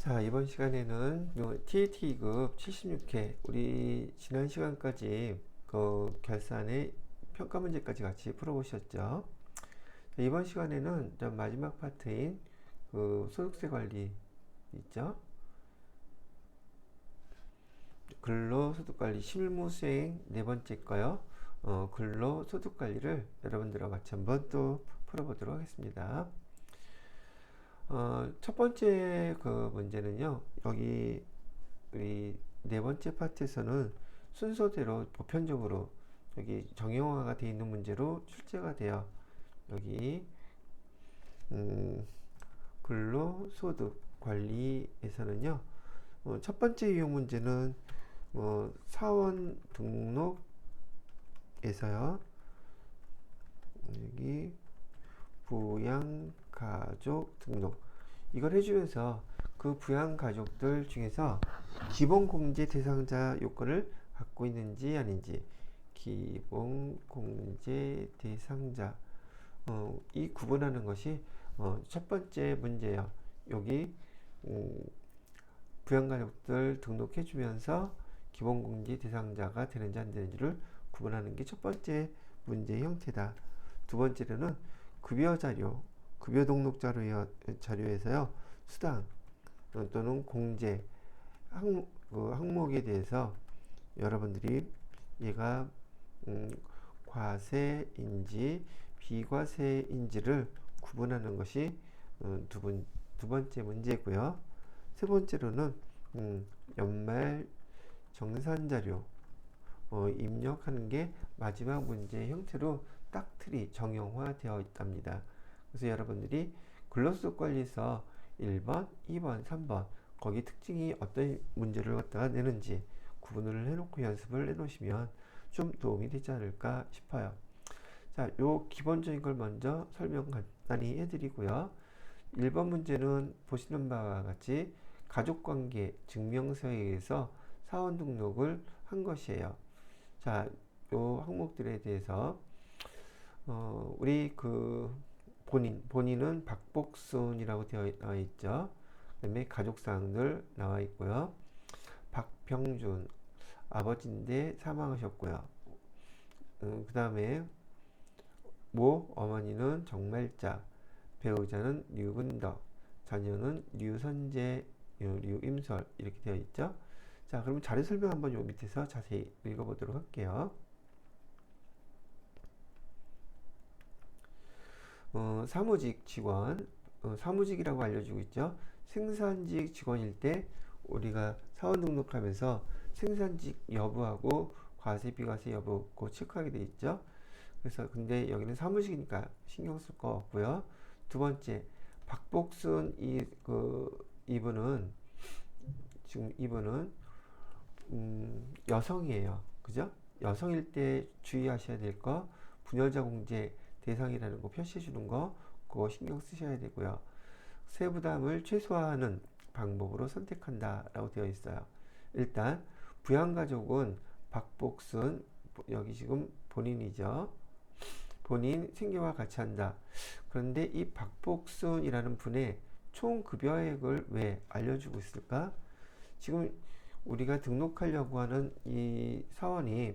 자, 이번 시간에는 요 TAT급 76회, 우리 지난 시간까지 그 결산의 평가 문제까지 같이 풀어보셨죠? 자, 이번 시간에는 마지막 파트인 그 소득세 관리 있죠? 근로소득관리 실무수행 네 번째 거요. 근로소득관리를 여러분들과 같이 한번 또 풀어보도록 하겠습니다. 첫 번째 그 문제는요, 여기 우리 네 번째 파트에서는 순서대로 보편적으로 여기 정형화가 되어 있는 문제로 출제가 돼요. 여기 근로소득 관리에서는요, 첫 번째 유형 문제는 사원 등록에서요, 여기 부양가족 등록 이걸 해주면서 그 부양가족들 중에서 기본공제 대상자 요건을 갖고 있는지 아닌지, 기본공제 대상자 이 구분하는 것이 첫 번째 문제예요. 여기 부양가족들 등록해주면서 기본공제 대상자가 되는지 안 되는지를 구분하는 게 첫 번째 문제의 형태다. 두 번째로는 급여자료, 자료에서요, 수당 또는 공제 항목에 대해서 여러분들이 얘가 과세인지 비과세인지를 구분하는 것이 두 번째 문제고요. 세 번째로는 연말 정산자료 입력하는 게 마지막 문제의 형태로 딱 틀이 정형화되어 있답니다. 그래서 여러분들이 근로소득관리에서 1번, 2번, 3번 거기 특징이 어떤 문제를 갖다가 내는지 구분을 해놓고 연습을 해놓으시면 좀 도움이 되지 않을까 싶어요. 자, 요 기본적인 걸 먼저 설명 간단히 해드리고요. 1번 문제는 보시는 바와 같이 가족관계 증명서에 의해서 사원 등록을 한 것이에요. 자, 요 항목들에 대해서 우리 그 본인은 박복순이라고 되어 나와 있죠. 그다음에 가족사항들 나와 있고요. 박병준 아버지인데 사망하셨고요. 그 다음에 모 어머니는 정말자, 배우자는 류근덕, 자녀는 류선재, 류임설 이렇게 되어 있죠. 자, 그럼 자료 설명 한번 요 밑에서 자세히 읽어보도록 할게요. 사무직 직원, 사무직이라고 알려주고 있죠. 생산직 직원일 때 우리가 사원 등록하면서 생산직 여부하고 과세 비과세 여부 꼭 체크하게 돼 있죠. 그래서 근데 여기는 사무직이니까 신경 쓸 거 없고요. 두 번째, 박복순 이분은 지금 이분은 여성이에요. 그죠? 여성일 때 주의하셔야 될 거, 부녀자 공제 대상이라는 거 표시해 주는 거, 그거 신경 쓰셔야 되고요. 세부담을 최소화하는 방법으로 선택한다 라고 되어 있어요. 일단 부양가족은 박복순, 여기 지금 본인이죠. 본인 생계와 같이 한다. 그런데 이 박복순이라는 분의 총 급여액을 왜 알려주고 있을까? 지금 우리가 등록하려고 하는 이 사원이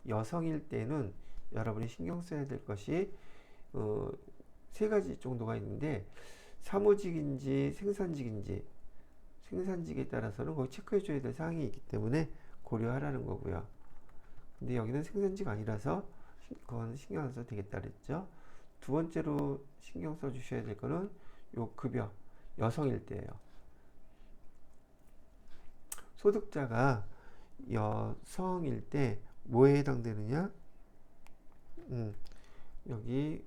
여성일 때는 여러분이 신경 써야 될 것이 세 가지 정도가 있는데, 사무직인지 생산직에 따라서는 거기 체크해 줘야 될 사항이 있기 때문에 고려하라는 거고요. 근데 여기는 생산직 아니라서 그건 신경 안 써도 되겠다 그랬죠. 두 번째로 신경 써 주셔야 될 거는 요 급여, 여성일 때예요. 소득자가 여성일 때 뭐에 해당되느냐? 여기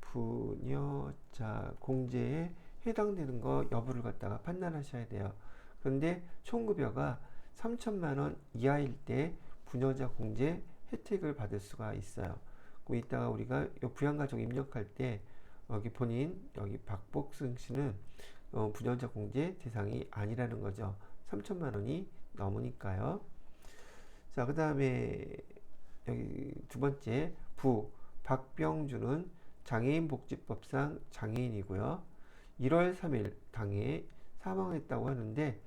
부녀자 공제에 해당되는 거 여부를 갖다가 판단하셔야 돼요. 그런데 총급여가 3천만 원 이하일 때 부녀자 공제 혜택을 받을 수가 있어요. 그 이따가 우리가 부양가족 입력할 때 여기 본인 여기 박복승 씨는 부녀자 공제 대상이 아니라는 거죠. 3천만 원이 넘으니까요. 자, 그 다음에 여기 두 번째 박병준은 장애인복지법상 장애인이고요. 1월 3일 당해 사망했다고 하는데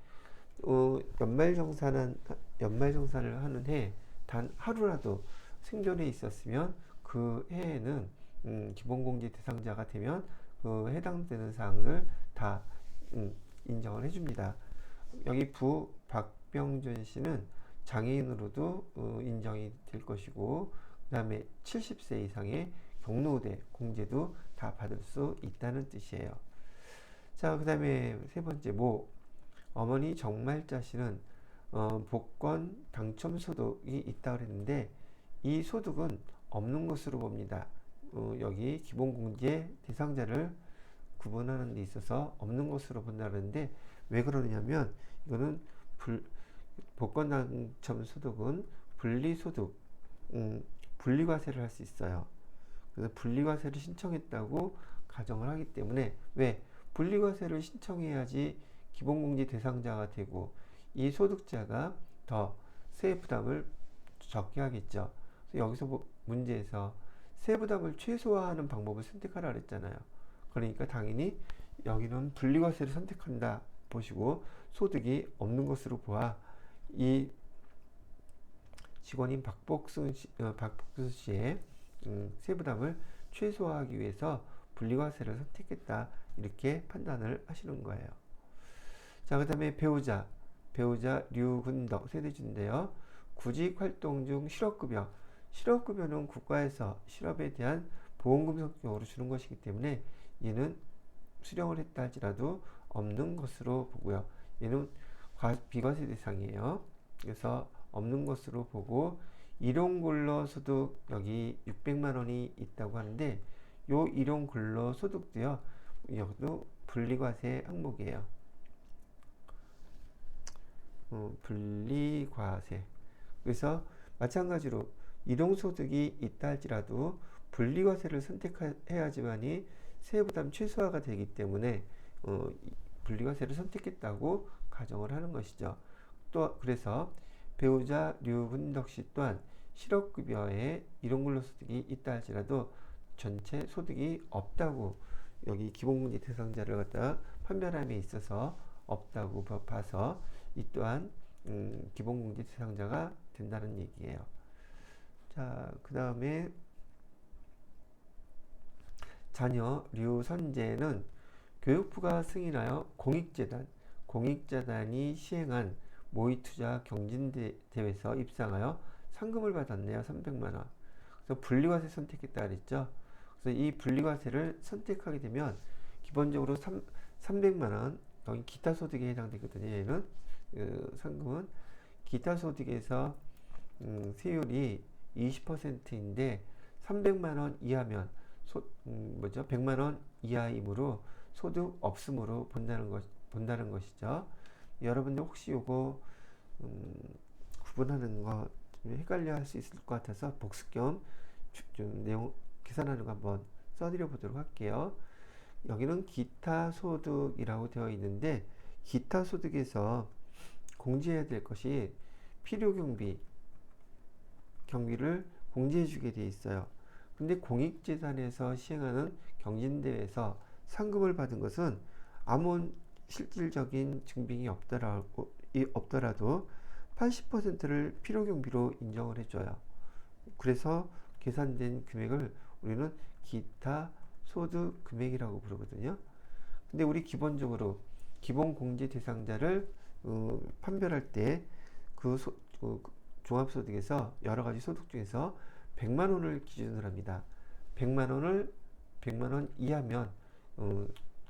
연말정산을 하는 해 단 하루라도 생존해 있었으면 그 해에는 기본공제 대상자가 되면 그 해당되는 사항들 다 인정을 해줍니다. 여기 부 박병준 씨는 장애인으로도 인정이 될 것이고, 그 다음에 70세 이상의 경로우대 공제도 다 받을 수 있다는 뜻이에요. 자, 그 다음에 세 번째, 어머니 정말자 씨는 복권 당첨 소득이 있다고 그랬는데, 이 소득은 없는 것으로 봅니다. 여기 기본공제 대상자를 구분하는 데 있어서 없는 것으로 본다 그러는데, 왜 그러냐면 이거는 복권 당첨 소득은 분리소득, 분리과세를 할 수 있어요. 그래서 분리과세를 신청했다고 가정을 하기 때문에, 왜 분리과세를 신청해야지 기본공제 대상자가 되고 이 소득자가 더 세부 부담을 적게 하겠죠. 그래서 여기서 문제에서 세부 부담을 최소화하는 방법을 선택하라 그랬잖아요. 그러니까 당연히 여기는 분리과세를 선택한다 보시고, 소득이 없는 것으로 보아 이 직원인 박복순 씨의 세부담을 최소화하기 위해서 분리과세를 선택했다, 이렇게 판단을 하시는 거예요. 자, 그 다음에 배우자 류근덕 세대주인데요. 구직활동 중 실업급여는 국가에서 실업에 대한 보험금 성격으로 주는 것이기 때문에 얘는 수령을 했다 할지라도 없는 것으로 보고요. 얘는 비과세 대상이에요. 그래서 없는 것으로 보고, 일용근로소득 여기 600만 원이 있다고 하는데, 요 일용근로소득도요, 여기도 분리과세 항목이에요. 분리과세. 그래서 마찬가지로 일용소득이 있다 할지라도 분리과세를 선택해야지만이 세부담 최소화가 되기 때문에 분리과세를 선택했다고 가정을 하는 것이죠. 또 그래서 배우자 류근덕 씨 또한 실업급여에 일용근로소득이 있다 할지라도 전체 소득이 없다고, 여기 기본공제 대상자를 갖다가 판별함에 있어서 없다고 봐서 이 또한 기본공제 대상자가 된다는 얘기예요. 자, 그 다음에 자녀 류선재는 교육부가 승인하여 공익재단이 시행한 모의투자 경진대회에서 입상하여 상금을 받았네요. 300만 원. 그래서 분리과세 선택했다 그랬죠. 그래서 이 분리과세를 선택하게 되면 기본적으로 300만 원, 여기 기타 소득에 해당되거든요. 얘는 상금은 기타 소득에서 세율이 20%인데 300만 원 이하면 100만 원 이하이므로 소득 없음으로 본다는 것이죠. 여러분들 혹시 요거 구분하는 거 좀 헷갈려 할 수 있을 것 같아서 복습 겸 좀 내용 계산하는 거 한번 써드려 보도록 할게요. 여기는 기타 소득이라고 되어 있는데, 기타 소득에서 공제해야 될 것이 필요 경비를 공제해 주게 되어 있어요. 근데 공익재단에서 시행하는 경진대회에서 상금을 받은 것은 아무 실질적인 증빙이 없더라도 80%를 필요경비로 인정을 해줘요. 그래서 계산된 금액을 우리는 기타 소득 금액이라고 부르거든요. 근데 우리 기본적으로 기본공제 대상자를 판별할 때 그 종합소득에서 여러가지 소득 중에서 100만 원을 기준으로 합니다. 100만 원 이하면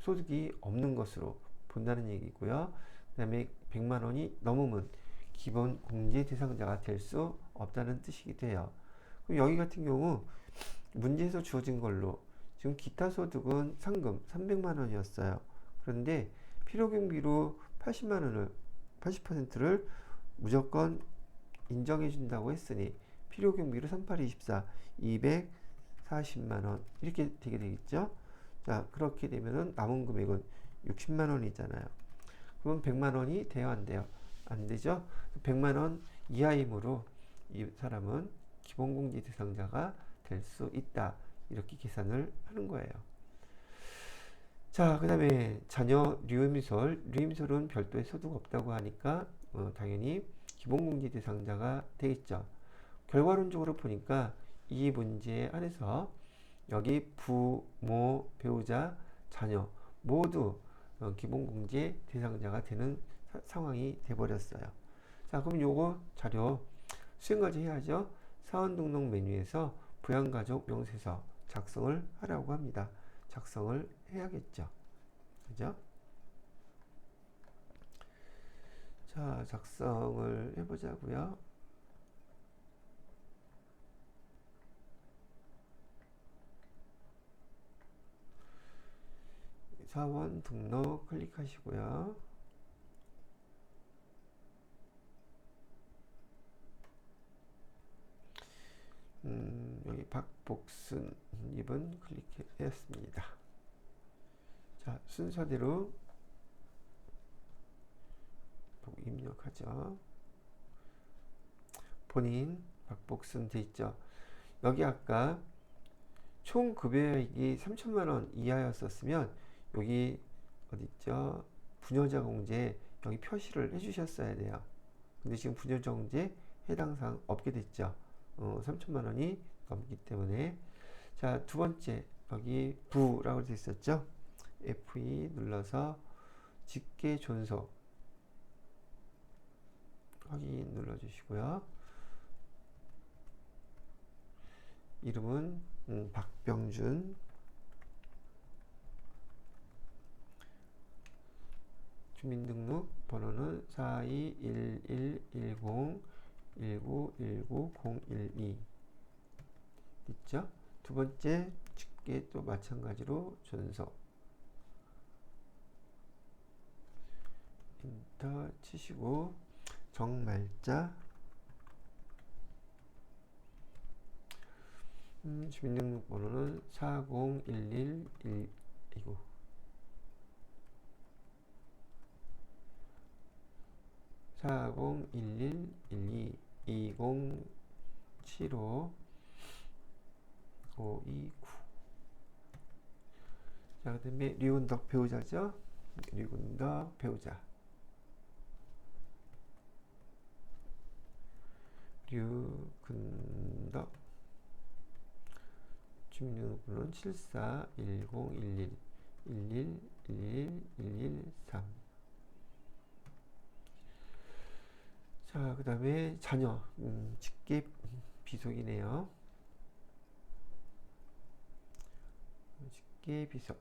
소득이 없는 것으로 본다는 얘기고요. 그 다음에 100만 원이 넘으면 기본 공제 대상자가 될 수 없다는 뜻이기도 해요. 그럼 여기 같은 경우 문제에서 주어진 걸로 지금 기타 소득은 상금 300만 원이었어요. 그런데 필요경비로 80%를 무조건 인정해 준다고 했으니 필요경비로 3824 240만 원 이렇게 되게 되겠죠. 자, 그렇게 되면은 남은 금액은 60만 원이잖아요. 그러면 100만 원이 돼요, 안 돼요? 안 되죠. 100만 원 이하이므로 이 사람은 기본공제 대상자가 될 수 있다, 이렇게 계산을 하는 거예요. 자, 그 다음에 자녀 류임설은 별도의 소득 없다고 하니까 당연히 기본공제 대상자가 되겠죠. 결과론적으로 보니까 이 문제 안에서 여기 부모, 배우자, 자녀 모두 기본공제 대상자가 되는 상황이 돼버렸어요. 자, 그럼 요거 자료 수행과제 해야죠. 사원등록 메뉴에서 부양가족 명세서 작성을 하라고 합니다. 작성을 해야겠죠. 그죠? 자, 작성을 해보자고요. 사원 등록 클릭하시고요. 여기 박복순 입은 클릭했습니다. 자, 순서대로 입력하죠. 본인 박복순 돼 있죠. 여기 아까 총 급여액이 3천만 원 이하였었으면 여기 어디 있죠? 부녀자 공제 여기 표시를 해주셨어야 돼요. 근데 지금 부녀자 공제 해당 사항 없게 됐죠. 3천만 원이 넘기 때문에. 자, 두 번째 여기 부라고 되어 있었죠. F2 눌러서 직계 존속 확인 눌러주시고요. 이름은 박병준, 주민등록 번호는 421110191901 있죠? 두 번째 직계 또 마찬가지로 존속 엔터 치시고 정말자 주민등록번호는 4011129 4011122075 529. 자, 그 다음에 류근덕 배우자죠. 류근덕 배우자 류근덕 주민등록번호는 741011111113. 자, 그 다음에 자녀 직계 비속이네요. 직계 비속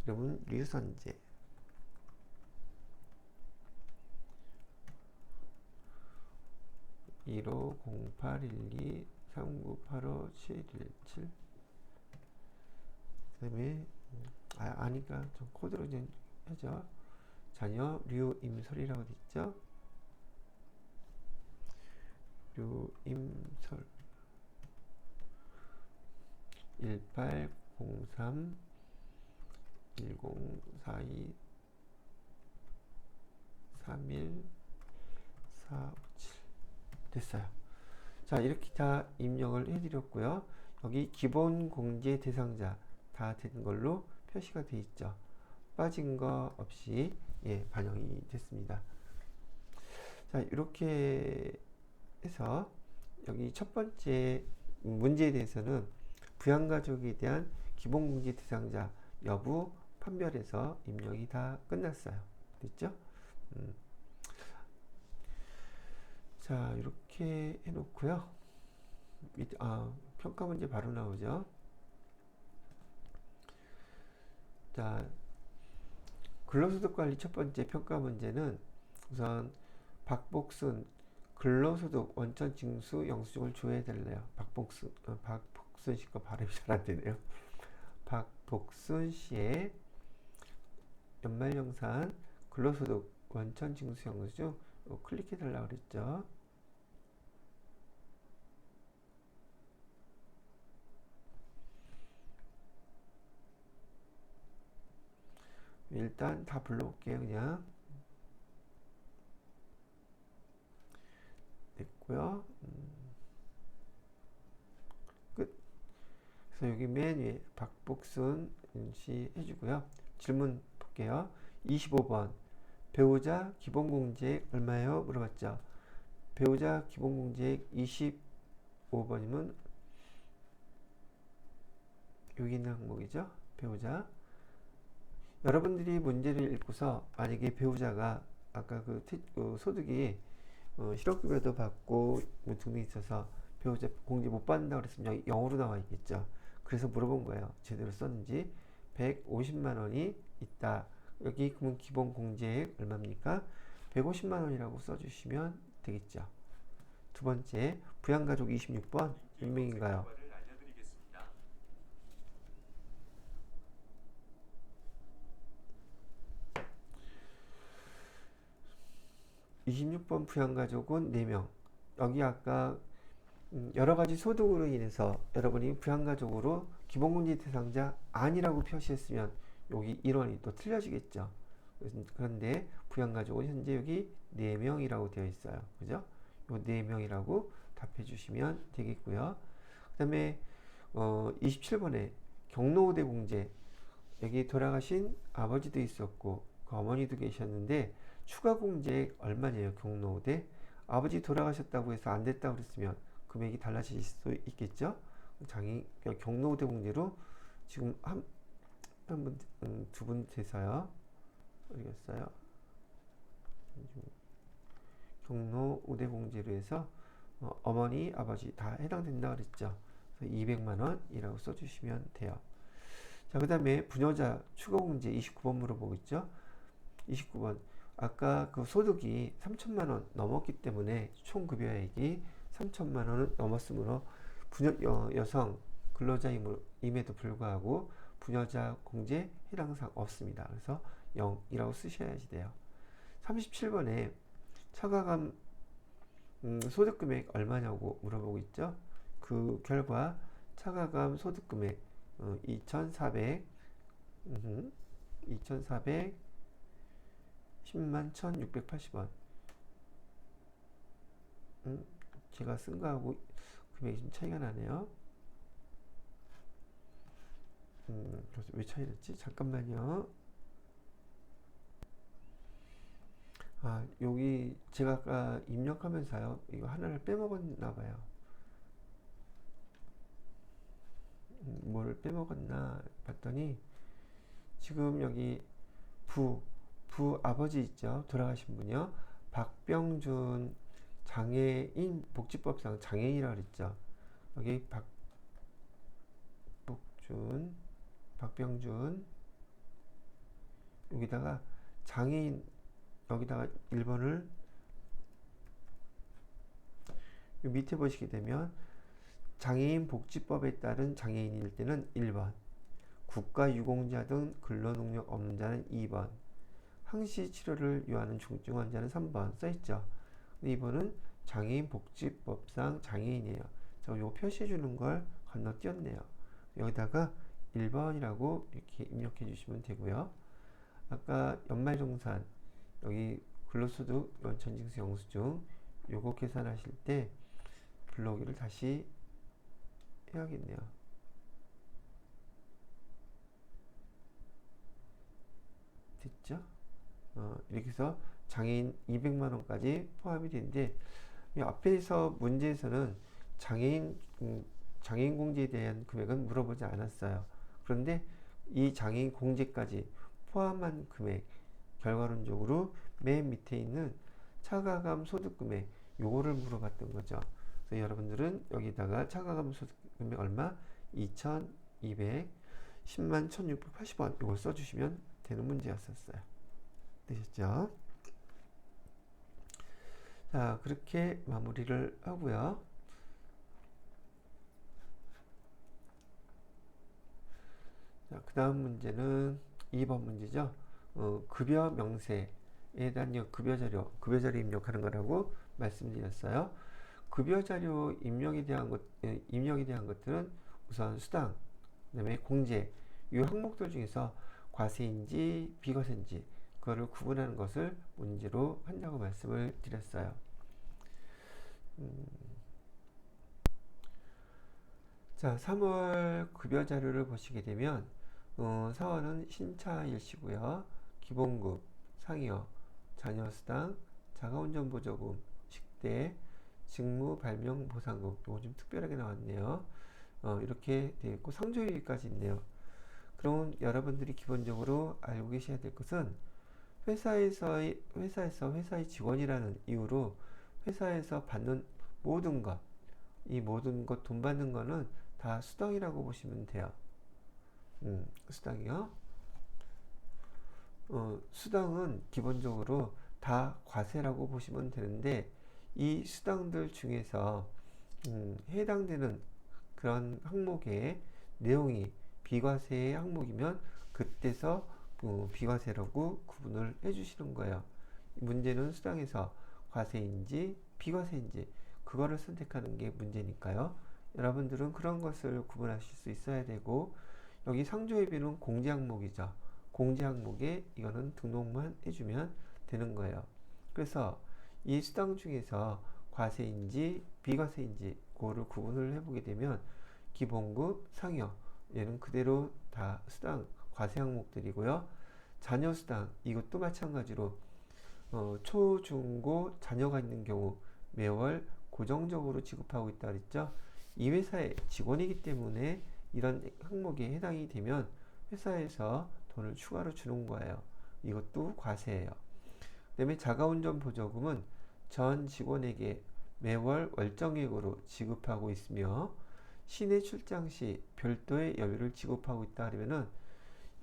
이름은 류선재 150812398577. 그 다음에 아니까 좀 코드로 좀 하죠. 자녀 류임설이라고 되어 있죠. 류임설 1803 1042 31 457 됐어요. 자, 이렇게 다 입력을 해드렸고요. 여기 기본 공제 대상자 다 된 걸로 표시가 되어 있죠. 빠진 거 없이 반영이 됐습니다. 자, 이렇게 해서 여기 첫 번째 문제에 대해서는 부양가족에 대한 기본공제 대상자 여부 판별해서 입력이 다 끝났어요. 됐죠? 자, 이렇게 해놓고요. 평가 문제 바로 나오죠. 자, 근로소득관리 첫 번째 평가 문제는 우선 박복순 근로소득 원천 징수 영수증을 조회해달래요. 박복순 씨가 발음이 잘 안 되네요. 박복순 씨의 연말정산 근로소득 원천 징수 영수증 클릭해달라고 그랬죠. 일단 다 불러볼게요. 그냥 됐고요. 그래서 여기 맨 위에 박복순 씨 해주고요. 질문 볼게요. 25번 배우자 기본공제액 얼마예요? 물어봤죠. 배우자 기본공제액 25번이면 여기 있는 항목이죠. 배우자. 여러분들이 문제를 읽고서 만약에 배우자가 아까 그 소득이 실업급여도 받고 뭐 등등이 있어서 배우자 공제 못 받는다고 그랬으면 여기 0으로 나와 있겠죠. 그래서 물어본 거예요. 제대로 썼는지. 150만 원이 있다. 여기 그러면 기본 공제액 얼마입니까? 150만 원이라고 써주시면 되겠죠. 두 번째, 부양가족 26번 몇 명인가요? 26번 부양가족은 4명. 여기 아까 여러 가지 소득으로 인해서 여러분이 부양가족으로 기본공제 대상자 아니라고 표시했으면 여기 1원이 또 틀려지겠죠. 그런데 부양가족은 현재 여기 4명이라고 되어 있어요. 그죠? 요 4명이라고 답해 주시면 되겠고요. 그 다음에 27번에 경로우대 공제. 여기 돌아가신 아버지도 있었고 그 어머니도 계셨는데 추가 공제액 얼마냐요? 경로우대. 아버지 돌아가셨다고 해서 안 됐다고 그랬으면 금액이 달라질 수도 있겠죠. 경로우대 공제로 지금 두 분 돼서요. 모르겠어요. 경로우대 공제로 해서 어머니, 아버지 다 해당된다 그랬죠. 그래서 200만 원이라고 써주시면 돼요. 자, 그 다음에 부녀자 추가 공제 29번 물어보고 있죠. 29번. 아까 그 소득이 3천만 원 넘었기 때문에 총 급여액이 3천만 원을 넘었으므로 여성 근로자임에도 불구하고 부녀자 공제 해당사항 없습니다. 그래서 0이라고 쓰셔야지 돼요. 37번에 처가감 소득금액 얼마냐고 물어보고 있죠. 그 결과 처가감 소득금액 2,400 10만 1,680원. 제가 쓴 거하고 금액이 좀 차이가 나네요. 왜 차이 났지? 잠깐만요. 아, 여기 제가 아까 입력하면서요. 이거 하나를 빼먹었나 봐요. 뭐를 빼먹었나 봤더니 지금 여기 부 아버지 있죠. 돌아가신 분이요. 박병준 장애인 복지법상 장애인이라고 그랬죠. 여기 박병준 여기다가 장애인 여기다가 1번을 밑에 보시게 되면 장애인 복지법에 따른 장애인일 때는 1번, 국가유공자 등 근로능력 없는 자는 2번, 항시 치료를 요하는 중증 환자는 3번 써있죠. 근데 이번은 장애인 복지법상 장애인이에요. 자, 요거 표시해 주는 걸 건너뛰었네요. 여기다가 1번이라고 이렇게 입력해 주시면 되고요. 아까 연말정산 여기 근로소득 원천징수 영수증 요거 계산하실 때 불러오기를 다시 해야겠네요. 됐죠? 이렇게 해서 장애인 200만원까지 포함이 되는데 앞에서 문제에서는 장애인 공제에 대한 금액은 물어보지 않았어요. 그런데 이 장애인 공제까지 포함한 금액 결과론적으로 맨 밑에 있는 차가감 소득금액 요거를 물어봤던 거죠. 그래서 여러분들은 여기다가 차가감 소득금액 얼마? 2,200 10만 1,680원 이걸 써주시면 되는 문제였었어요. 되셨죠? 자, 그렇게 마무리를 하고요. 자, 그 다음 문제는 2번 문제죠. 급여 명세에 대한 급여 자료 입력하는 거라고 말씀드렸어요. 급여 자료 입력에 대한 것들은 우선 수당, 그다음에 공제, 이 항목들 중에서 과세인지 비과세인지 그거를 구분하는 것을 문제로 한다고 말씀을 드렸어요. 자, 3월 급여 자료를 보시게 되면 4월은 신차 일시고요. 기본급, 상여, 자녀수당, 자가운전보조금, 식대, 직무 발명 보상금. 이거 좀 특별하게 나왔네요. 이렇게 되어 있고 상조유의까지 있네요. 그럼 여러분들이 기본적으로 알고 계셔야 될 것은 회사의 직원이라는 이유로 회사에서 받는 모든 것, 이 모든 것 돈 받는 거는 다 수당이라고 보시면 돼요. 수당이요. 수당은 기본적으로 다 과세라고 보시면 되는데 이 수당들 중에서 해당되는 그런 항목의 내용이 비과세의 항목이면 그때서 비과세라고 구분을 해주시는 거예요. 문제는 수당에서 과세인지 비과세인지 그거를 선택하는 게 문제니까요. 여러분들은 그런 것을 구분하실 수 있어야 되고 여기 상조회비는 공제 항목이죠. 공제 항목에 이거는 등록만 해주면 되는 거예요. 그래서 이 수당 중에서 과세인지 비과세인지 그거를 구분을 해보게 되면 기본급, 상여 얘는 그대로 다 수당 과세 항목들이고요. 자녀수당 이것도 마찬가지로 초, 중, 고 자녀가 있는 경우 매월 고정적으로 지급하고 있다 그랬죠. 이 회사의 직원이기 때문에 이런 항목에 해당이 되면 회사에서 돈을 추가로 주는 거예요. 이것도 과세예요. 그다음에 자가운전 보조금은 전 직원에게 매월 월정액으로 지급하고 있으며 시내 출장 시 별도의 여비를 지급하고 있다 그러면은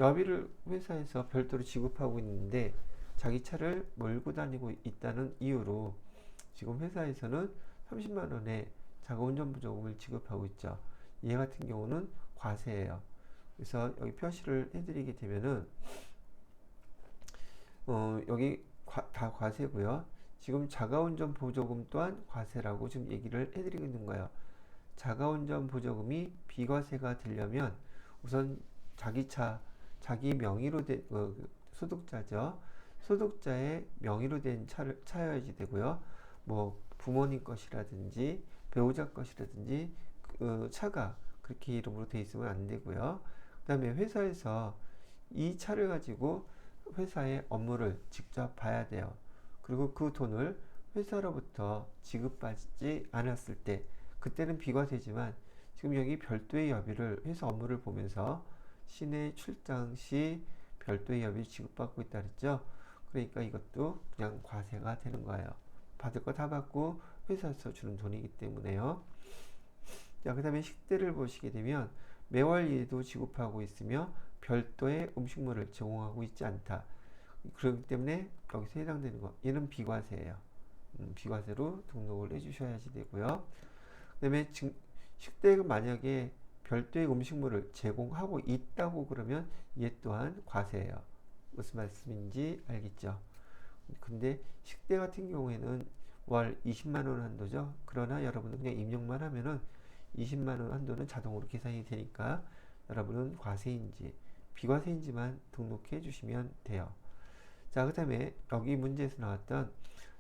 여비를 회사에서 별도로 지급하고 있는데 자기 차를 몰고 다니고 있다는 이유로 지금 회사에서는 30만 원의 자가운전 보조금을 지급하고 있죠. 얘 같은 경우는 과세예요. 그래서 여기 표시를 해드리게 되면은 여기 다 과세고요. 지금 자가운전 보조금 또한 과세라고 지금 얘기를 해드리고 있는 거예요. 자가운전 보조금이 비과세가 되려면 우선 자기 차, 자기 명의로 된 소득자죠. 소득자의 명의로 된 차여야지 되고요. 뭐 부모님 것이라든지 배우자 것이라든지 차가 그렇게 이름으로 돼 있으면 안 되고요. 그다음에 회사에서 이 차를 가지고 회사의 업무를 직접 봐야 돼요. 그리고 그 돈을 회사로부터 지급받지 않았을 때 그때는 비과세지만 지금 여기 별도의 여비를 회사 업무를 보면서 시내 출장 시 별도의 여비를 지급받고 있다 그랬죠. 그러니까 이것도 그냥 과세가 되는 거예요. 받을 거 다 받고 회사에서 주는 돈이기 때문에요. 자, 그 다음에 식대를 보시게 되면 매월 예도 지급하고 있으며 별도의 음식물을 제공하고 있지 않다. 그렇기 때문에 여기서 해당되는 거 얘는 비과세예요. 비과세로 등록을 해주셔야지 되고요. 그 다음에 식대가 만약에 별도의 음식물을 제공하고 있다고 그러면 얘 또한 과세예요. 무슨 말씀인지 알겠죠? 근데 식대 같은 경우에는 월 20만원 한도죠. 그러나 여러분은 그냥 입력만 하면은 20만원 한도는 자동으로 계산이 되니까 여러분은 과세인지 비과세인지만 등록해 주시면 돼요. 자, 그 다음에 여기 문제에서 나왔던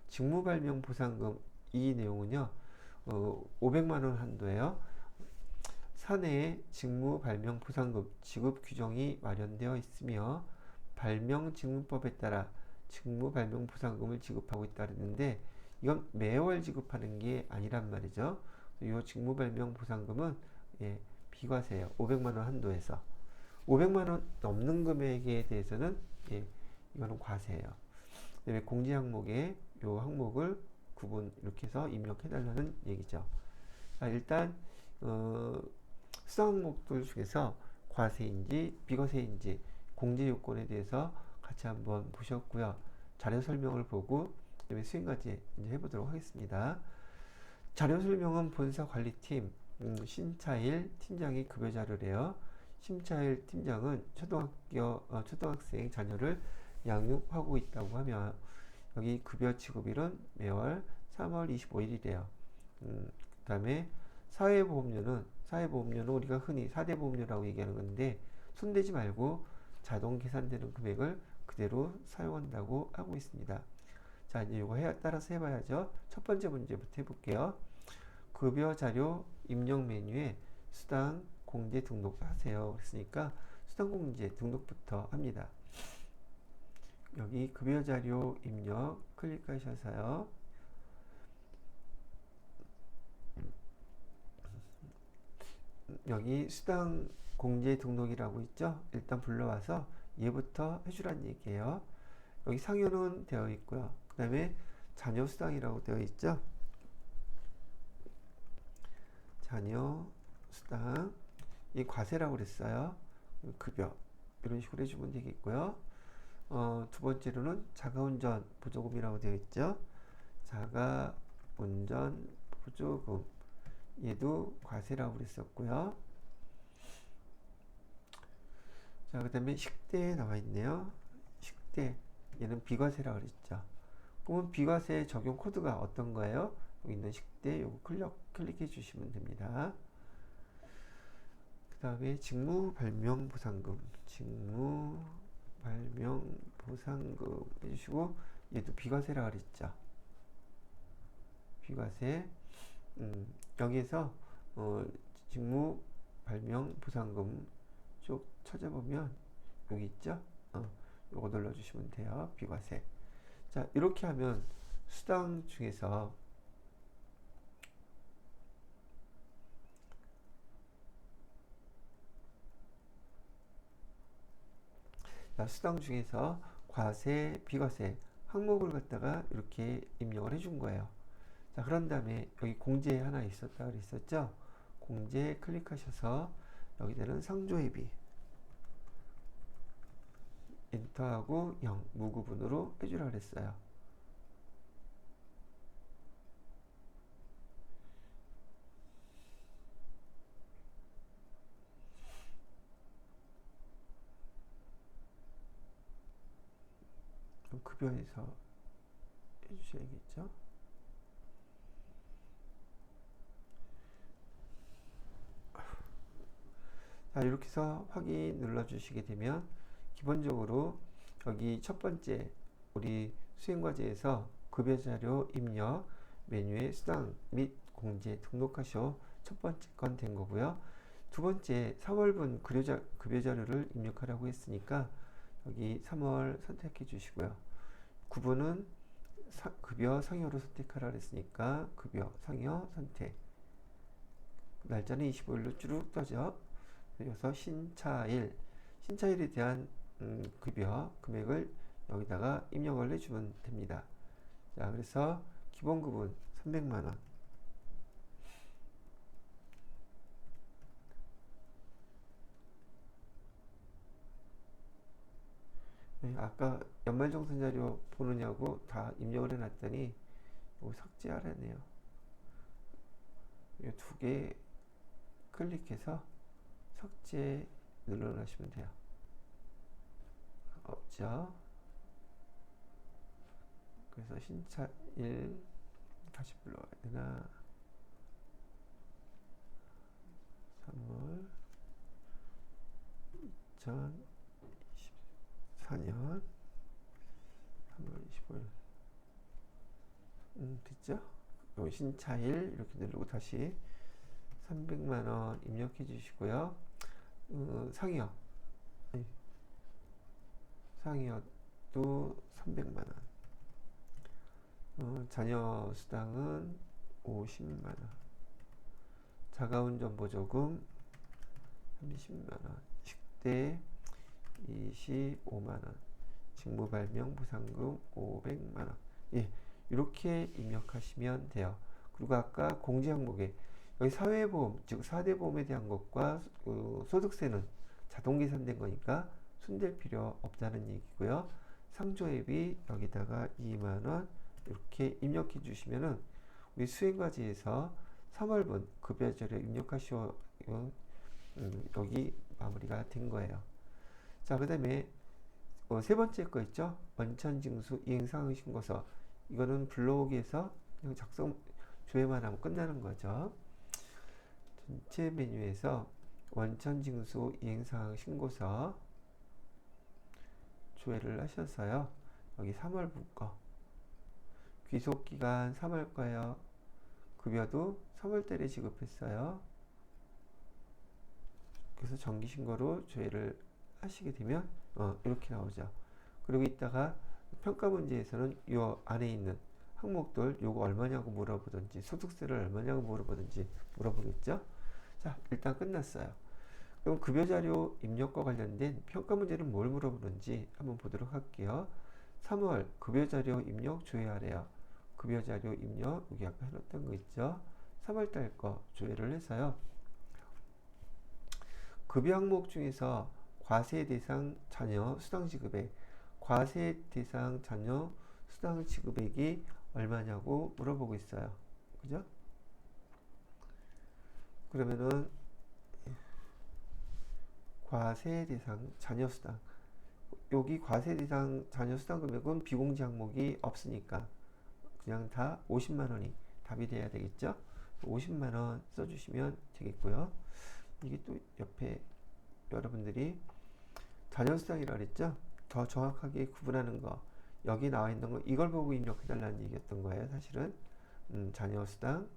직무발명 보상금 이 내용은요 500만원 한도예요. 사내에 직무발명 보상금 지급 규정이 마련되어 있으며 발명직무법에 따라 직무발명 보상금을 지급하고 있다 그랬는데 이건 매월 지급하는 게 아니란 말이죠. 이 직무발명 보상금은 비과세예요. 500만원 한도에서 500만원 넘는 금액에 대해서는 이거는 과세예요. 그다음에 공제 항목에 이 항목을 구분 이렇게 해서 입력해 달라는 얘기죠. 자, 일단 수상 항목들 중에서 과세인지 비과세인지 공제 요건에 대해서 같이 한번 보셨고요. 자료 설명을 보고 그다음에 수행까지 이제 해보도록 하겠습니다. 자료 설명은 본사 관리팀 신차일 팀장이 급여 자료래요. 신차일 팀장은 초등학생 자녀를 양육하고 있다고 하며 여기 급여 지급일은 매월 3월 25일이래요. 그 다음에 사회보험료는 우리가 흔히 4대 보험료라고 얘기하는 건데 손대지 말고 자동 계산되는 금액을 그대로 사용한다고 하고 있습니다. 자, 이제 이거 따라서 해봐야죠. 첫 번째 문제부터 해볼게요. 급여 자료 입력 메뉴에 수당 공제 등록하세요. 그랬으니까 수당 공제 등록부터 합니다. 여기 급여 자료 입력 클릭하셔서요. 여기 수당 공제 등록이라고 있죠. 일단 불러와서 얘부터 해주란 얘기예요. 여기 상여는 되어 있고요. 그 다음에 자녀 수당이라고 되어 있죠. 자녀 수당, 이 과세라고 그랬어요. 급여 이런 식으로 해주면 되겠고요. 두 번째로는 자가운전 보조금이라고 되어 있죠. 자가운전 보조금, 얘도 과세라고 그랬었고요. 자, 그 다음에 식대에 나와 있네요. 식대, 얘는 비과세라고 그랬죠. 그러면 비과세 적용 코드가 어떤 거예요? 여기 있는 식대, 요거 클릭해 주시면 됩니다. 그 다음에 직무발명보상금, 직무발명보상금 해주시고, 얘도 비과세라 그랬죠. 비과세. 여기에서 직무발명보상금 쭉 찾아보면 여기 있죠. 요거 눌러주시면 돼요. 비과세. 자, 이렇게 하면 수당 중에서 과세, 비과세 항목을 갖다가 이렇게 입력을 해준 거예요. 자, 그런 다음에 여기 공제 하나 있었다 그랬었죠. 공제 클릭하셔서 여기다는 상조회비 엔터하고 0 무구분으로 해주라 그랬어요. 그럼 급여에서 해주셔야겠죠. 자, 이렇게 해서 확인 눌러주시게 되면 기본적으로 여기 첫 번째 우리 수행과제에서 급여자료 입력 메뉴에 수당 및 공제 등록하셔 첫 번째 건 된 거고요. 두 번째 3월분 급여자료를 입력하라고 했으니까 여기 3월 선택해 주시고요. 9분은 급여 상여로 선택하라 그랬으니까 급여 상여 선택, 날짜는 25일로 쭉 떠져. 그래서 신차일에 대한 급여 금액을 여기다가 입력을 해주면 됩니다. 자, 그래서 기본급은 300만원, 아까 연말정산 자료 보느냐고 다 입력을 해놨더니 이거 삭제하라네요. 이 두 개 클릭해서 삭제 눌러주시면 돼요. 없죠. 그래서 신차일 다시 불러와야 되나? 3월 2024년 3월 25일 됐죠? 신차일 이렇게 누르고 다시 300만원 입력해 주시고요. 상여도 300만원, 자녀 수당은 50만원, 자가운전 보조금 30만원, 식대 25만원, 직무발명 보상금 500만원. 예, 이렇게 입력하시면 돼요. 그리고 아까 공제 항목에 여기 사회보험, 즉 4대 보험에 대한 것과 소득세는 자동 계산된 거니까 손댈 필요 없다는 얘기고요. 상조회비 여기다가 2만원 이렇게 입력해 주시면은 우리 수행과제에서 3월분 급여자료 입력하시오. 여기 마무리가 된 거예요. 자, 그 다음에 세 번째 거 있죠. 원천징수 이행사항신고서. 이거는 블로그에서 그냥 조회만 하면 끝나는 거죠. 전체 메뉴에서 원천징수 이행사항 신고서 조회를 하셔서요. 여기 3월분 거 귀속기간 3월 거예요. 급여도 3월달에 지급했어요. 그래서 정기신고로 조회를 하시게 되면 이렇게 나오죠. 그리고 이따가 평가 문제에서는 요 안에 있는 항목들 요거 얼마냐고 물어보든지 소득세를 얼마냐고 물어보든지 물어보겠죠. 자, 일단 끝났어요. 그럼 급여자료 입력과 관련된 평가 문제는 뭘 물어보는지 한번 보도록 할게요. 3월 급여자료 입력 조회하래요. 급여자료 입력 여기 아까 해놨던 거 있죠. 3월달 거 조회를 해서요. 급여 항목 중에서 과세 대상 자녀 수당 지급액, 과세 대상 자녀 수당 지급액이 얼마냐고 물어보고 있어요. 그죠? 그러면은 과세 대상 자녀 수당, 여기 과세 대상 자녀 수당 금액은 비공제 항목이 없으니까 그냥 다 50만 원이 답이 돼야 되겠죠? 50만 원 써주시면 되겠고요. 이게 또 옆에 여러분들이 자녀수당이라 그랬죠? 더 정확하게 구분하는 거, 여기 나와 있는 거 이걸 보고 입력해 달라는 얘기였던 거예요. 사실은 자녀수당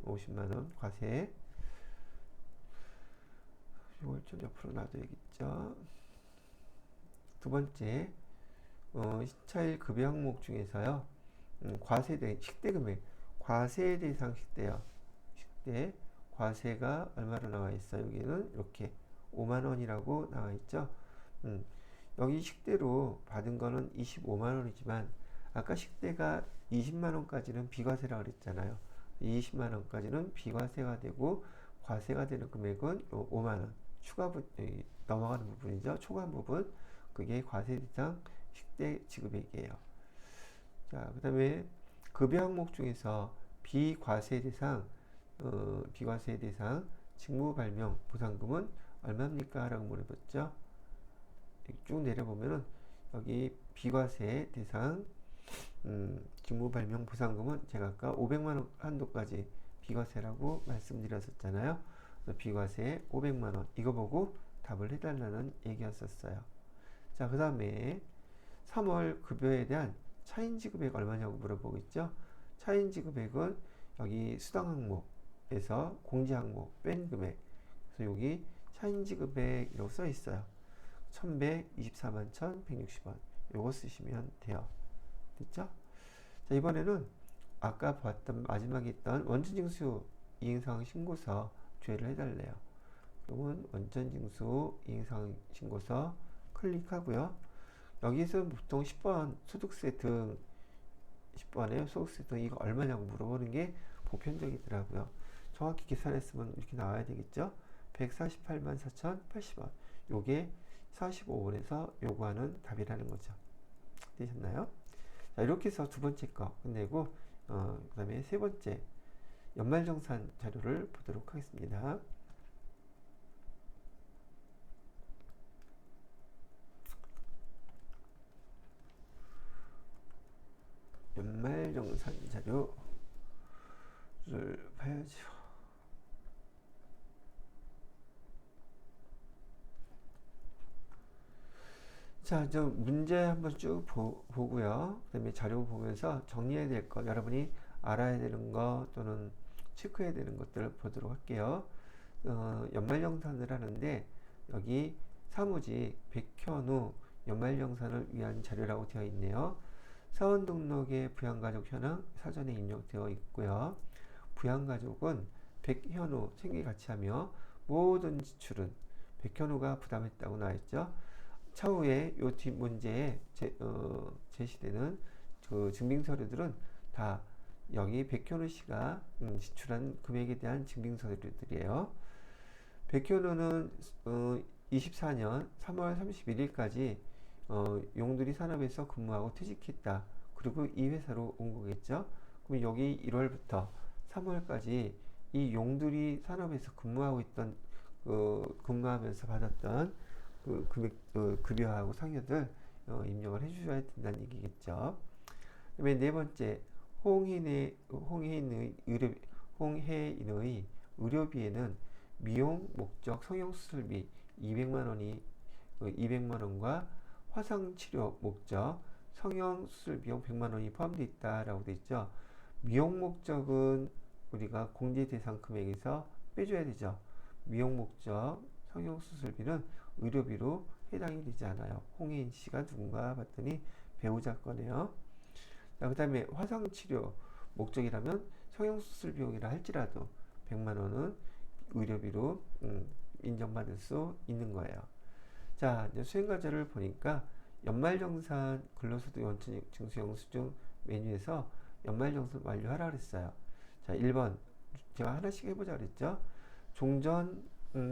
50만 원 과세, 이걸 좀 옆으로 놔둬야겠죠. 두 번째, 신차일 급여 항목 중에서요, 과세대 식대 금액, 과세 대상 식대요. 식대 과세가 얼마로 나와 있어요? 여기는 이렇게 5만 원이라고 나와 있죠. 여기 식대로 받은 거는 25만 원이지만 아까 식대가 20만 원까지는 비과세라고 그랬잖아요. 20만 원까지는 비과세가 되고 과세가 되는 금액은 5만 원. 추가 넘어가는 부분이죠. 초과 부분. 그게 과세 대상 식대 지급액이에요. 자, 그다음에 급여 항목 중에서 비과세 대상 직무 발명 보상금은 얼마입니까? 라고 물어봤죠. 쭉 내려보면은 여기 비과세 대상 직무 발명 보상금은 제가 아까 500만 원 한도까지 비과세라고 말씀드렸었잖아요. 비과세 500만 원 이거 보고 답을 해달라는 얘기였었어요. 자, 그 다음에 3월 급여에 대한 차인 지급액 얼마냐고 물어보고 있죠. 차인 지급액은 여기 수당 항목에서 공제 항목 뺀 금액, 그래서 여기 차인 지급액이라고 써 있어요. 1124만 1160원 요거 쓰시면 돼요. 됐죠? 자, 이번에는 아까 봤던 마지막에 있던 원천징수 이행사항 신고서 조회를 해달래요. 그러면 원천징수 이행사항 신고서 클릭하고요. 여기서 보통 10번 소득세 등 10번에 소득세 등 이거 얼마냐고 물어보는 게 보편적이더라고요. 정확히 계산했으면 이렇게 나와야 되겠죠. 148만 4,080원 요게 45원에서 요구하는 답이라는 거죠. 되셨나요? 자, 이렇게 해서 두 번째 거 끝내고 그 다음에 세 번째 연말정산 자료를 보도록 하겠습니다. 연말정산 자료를 봐야죠. 자, 저 문제 한번 쭉 보고요. 그 다음에 자료 보면서 정리해야 될 것, 여러분이 알아야 되는 것 또는 체크해야 되는 것들을 보도록 할게요. 연말정산을 하는데 여기 사무직 백현우 연말정산을 위한 자료라고 되어 있네요. 사원 등록에 부양가족 현황 사전에 입력되어 있고요. 부양가족은 백현우 생계 같이 하며 모든 지출은 백현우가 부담했다고 나와 있죠. 차후에 요 뒷 문제에 제시되는 그 증빙서류들은 다 여기 백현우 씨가 지출한 금액에 대한 증빙서류들이에요. 백현우는 24년 3월 31일까지 용두리 산업에서 근무하고 퇴직했다. 그리고 이 회사로 온 거겠죠. 그럼 여기 1월부터 3월까지 이 용두리 산업에서 근무하고 있던 근무하면서 받았던 그 금액 급여하고 상여들 입력을 해주셔야 된다는 얘기겠죠. 그다음에 네 번째 홍혜인의 의료비에는 미용 목적 성형수술비 200만 원이 200만 원과 화상치료 목적 성형수술 비용 100만 원이 포함되어 있다라고 되어 있죠. 미용 목적은 우리가 공제 대상 금액에서 빼줘야 되죠. 미용 목적 성형수술비는 의료비로 해당이 되지 않아요. 홍혜인 씨가 누군가 봤더니 배우자 거네요. 자, 그 다음에 화상치료 목적이라면 성형수술 비용이라 할지라도 100만 원은 의료비로 인정받을 수 있는 거예요. 자, 이제 수행과제를 보니까 연말정산 근로소득 원천 징수 영수증 메뉴에서 연말정산 완료하라 그랬어요. 자, 1번 제가 하나씩 해보자 그랬죠. 종전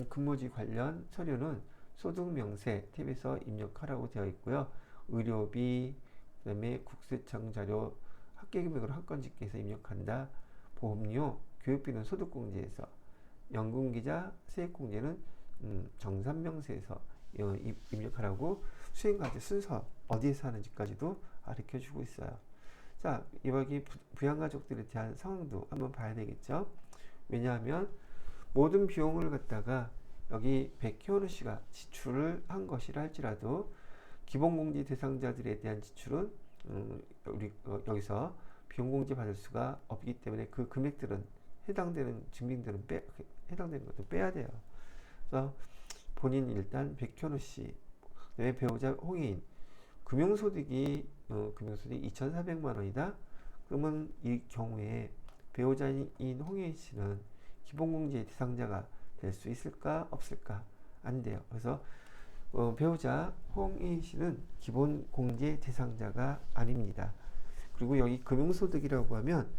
근무지 관련 서류는 소득명세 탭에서 입력하라고 되어 있고요. 의료비, 그 다음에 국세청 자료, 합계금액으로 한 건 집계해서 입력한다. 보험료, 교육비는 소득공제에서, 연금기자, 세액공제는 정산명세에서 입력하라고 수행과제 순서 어디에서 하는지까지도 가르쳐주고 있어요. 자, 여기 부양가족들에 대한 상황도 한번 봐야 되겠죠. 왜냐하면 모든 비용을 갖다가 여기 백효은 씨가 지출을 한 것이라 할지라도 기본공제 대상자들에 대한 지출은 여기서 비용공제 받을 수가 없기 때문에 그 금액들은 해당되는 증빙들은 해당되는 것도 빼야 돼요. 그래서 본인 일단 백효은 씨, 그다음에 배우자 홍혜인, 금융소득이 2,400만 원이다. 그러면 이 경우에 배우자인 홍혜인 씨는 기본공제 대상자가 될 수 있을까 없을까? 안 돼요. 그래서 배우자 홍혜인 씨는 기본공제 대상자가 아닙니다. 그리고 여기 금융소득이라고 하면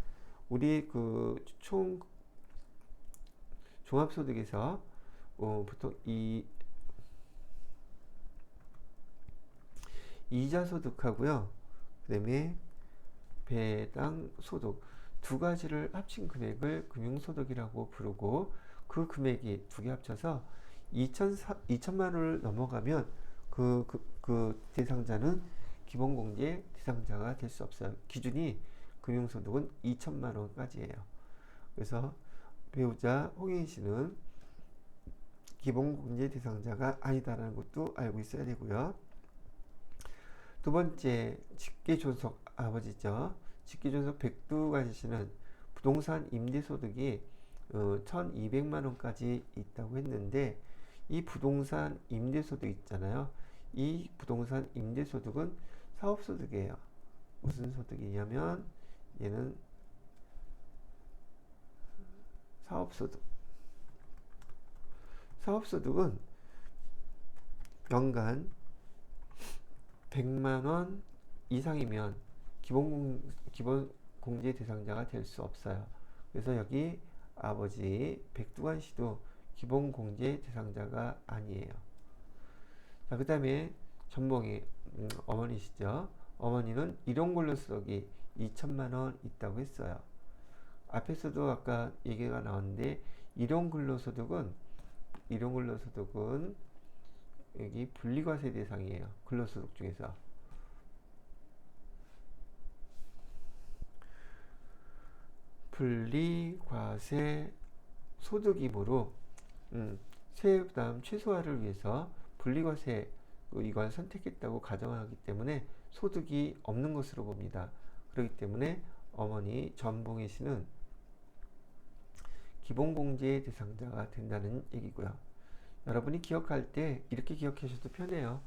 우리 그 총 종합소득에서 보통 이자 소득하고요. 그 다음에 배당 소득 두 가지를 합친 금액을 금융소득이라고 부르고 그 금액이 두 개 합쳐서 2천만 원을 넘어가면 그 대상자는 기본공제 대상자가 될 수 없어요. 기준이 금융소득은 2천만 원까지예요. 그래서 배우자 홍혜인 씨는 기본공제 대상자가 아니다라는 것도 알고 있어야 되고요. 두 번째, 직계존속 아버지죠. 직계존속 백두관 씨는 부동산 임대소득이 1,200만 원까지 있다고 했는데 이 부동산 임대소득 있잖아요. 이 부동산 임대소득은 사업소득이에요. 무슨 소득이냐면 얘는 사업소득. 사업소득은 연간 100만 원 이상이면 기본공제 대상자가 될 수 없어요. 그래서 여기 아버지 백두관 씨도 기본공제 대상자가 아니에요. 자, 그 다음에 전봉이 어머니시죠. 어머니는 일용근로소득이 2천만 원 있다고 했어요. 앞에서도 아까 얘기가 나왔는데 일용근로소득은 여기 분리과세 대상이에요. 근로소득 중에서. 분리과세 소득이므로 세부담 최소화를 위해서 분리과세 이걸 선택했다고 가정하기 때문에 소득이 없는 것으로 봅니다. 그렇기 때문에 어머니 전봉희 씨는 기본공제 대상자가 된다는 얘기고요. 여러분이 기억할 때 이렇게 기억하셔도 편해요.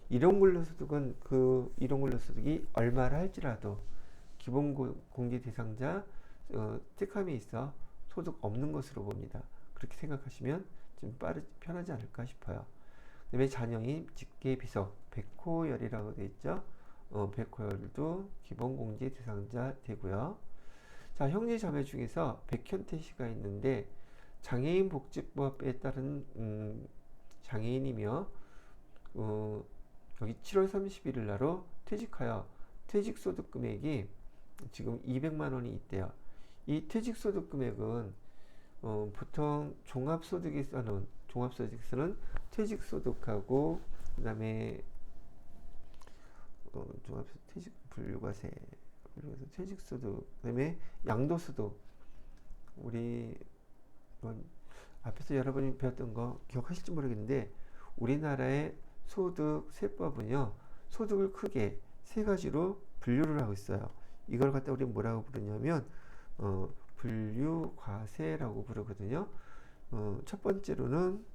일용근로소득은 그 일용근로소득이 얼마라 할지라도 기본공제 대상자 특함이 있어 소득 없는 것으로 봅니다. 그렇게 생각하시면 좀 편하지 않을까 싶어요. 그 다음에 자녀인 직계비속 백호열이라고 되어 있죠. 백호열도 기본공제 대상자 되고요. 자, 형제 자매 중에서 백현태 씨가 있는데 장애인 복지법에 따른 장애인이며 여기 7월 31일 날로 퇴직하여 퇴직소득 금액이 지금 200만 원이 있대요. 이 퇴직소득 금액은 보통 종합소득에서는 퇴직소득하고 그 다음에 퇴직 분류과세 퇴직소득 그 다음에 양도소득 우리 앞에서 여러분이 배웠던 거 기억하실지 모르겠는데 우리나라의 소득세법은요 소득을 크게 세 가지로 분류를 하고 있어요. 이걸 갖다 우리 뭐라고 부르냐면 분류과세라고 부르거든요. 첫 번째로는